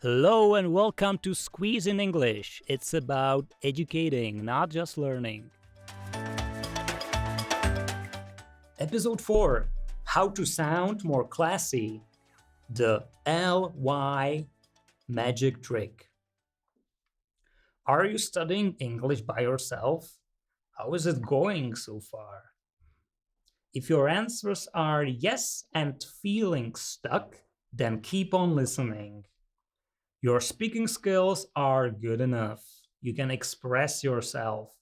Hello and welcome to Squeeze in English. It's about educating, not just learning. Episode 4, How to Sound More Classy. The LY Magic Trick. Are you studying English by yourself? How is it going so far? If your answers are yes and feeling stuck, then keep on listening. Your speaking skills are good enough. You can express yourself.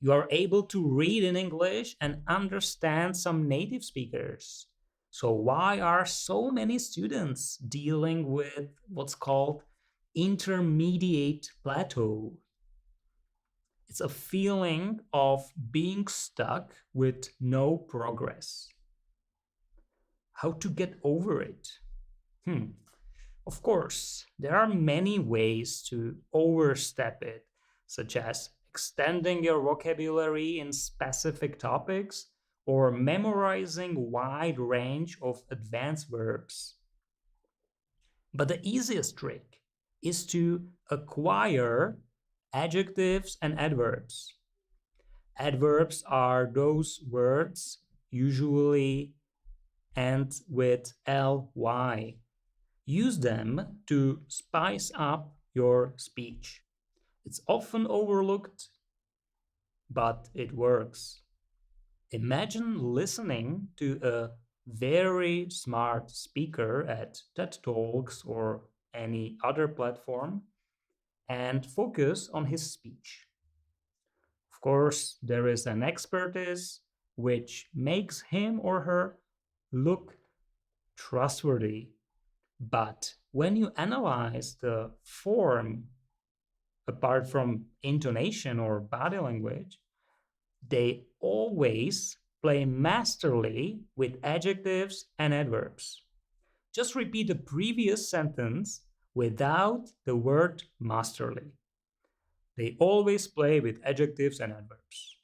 You are able to read in English and understand some native speakers. So why are so many students dealing with what's called intermediate plateau? It's a feeling of being stuck with no progress. How to get over it? Of course, there are many ways to overstep it, such as extending your vocabulary in specific topics or memorizing a wide range of advanced verbs. But the easiest trick is to acquire adjectives and adverbs. Adverbs are those words usually end with ly. Use them to spice up your speech. It's often overlooked, but it works. Imagine listening to a very smart speaker at TED Talks or any other platform and focus on his speech. Of course, there is an expertise which makes him or her look trustworthy. But when you analyze the form, apart from intonation or body language, they always play masterly with adjectives and adverbs. Just repeat the previous sentence without the word masterly. They always play with adjectives and adverbs.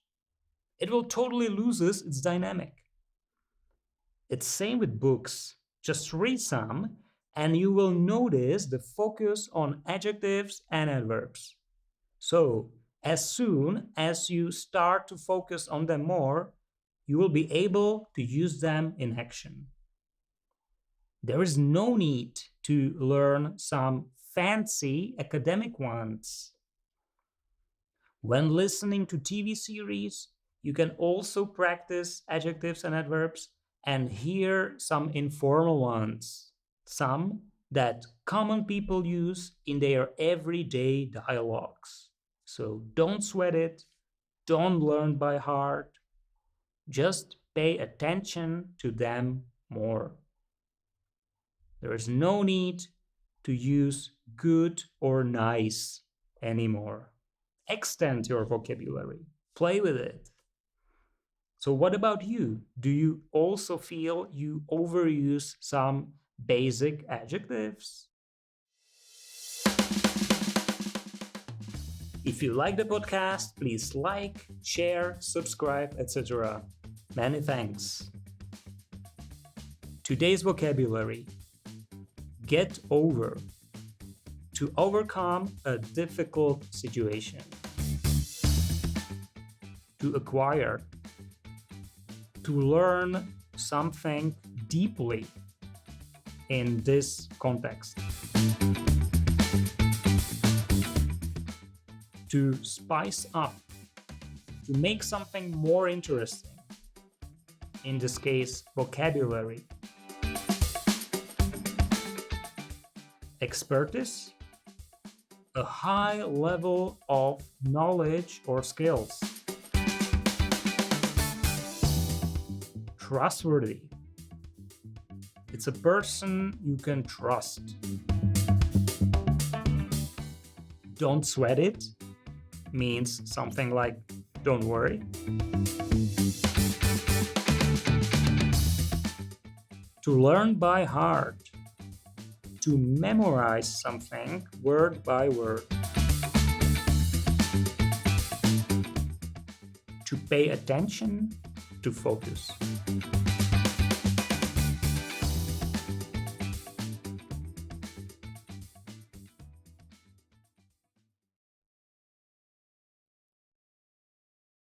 It will totally loses its dynamic. It's same with books. Just read some and you will notice the focus on adjectives and adverbs. So, as soon as you start to focus on them more, you will be able to use them in action. There is no need to learn some fancy academic ones. When listening to TV series, you can also practice adjectives and adverbs and hear some informal ones. Some that common people use in their everyday dialogues. So don't sweat it, don't learn by heart, just pay attention to them more. There is no need to use good or nice anymore. Extend your vocabulary, play with it. So what about you? Do you also feel you overuse some basic adjectives? If you like the podcast, please like, share, subscribe, etc. Many thanks. Today's vocabulary: get over, to overcome a difficult situation. To acquire, to learn something deeply in this context. To spice up, to make something more interesting. In this case, vocabulary. Expertise, a high level of knowledge or skills. Trustworthy, it's a person you can trust. Don't sweat it means something like don't worry. To learn by heart, to memorize something word by word. To pay attention, to focus.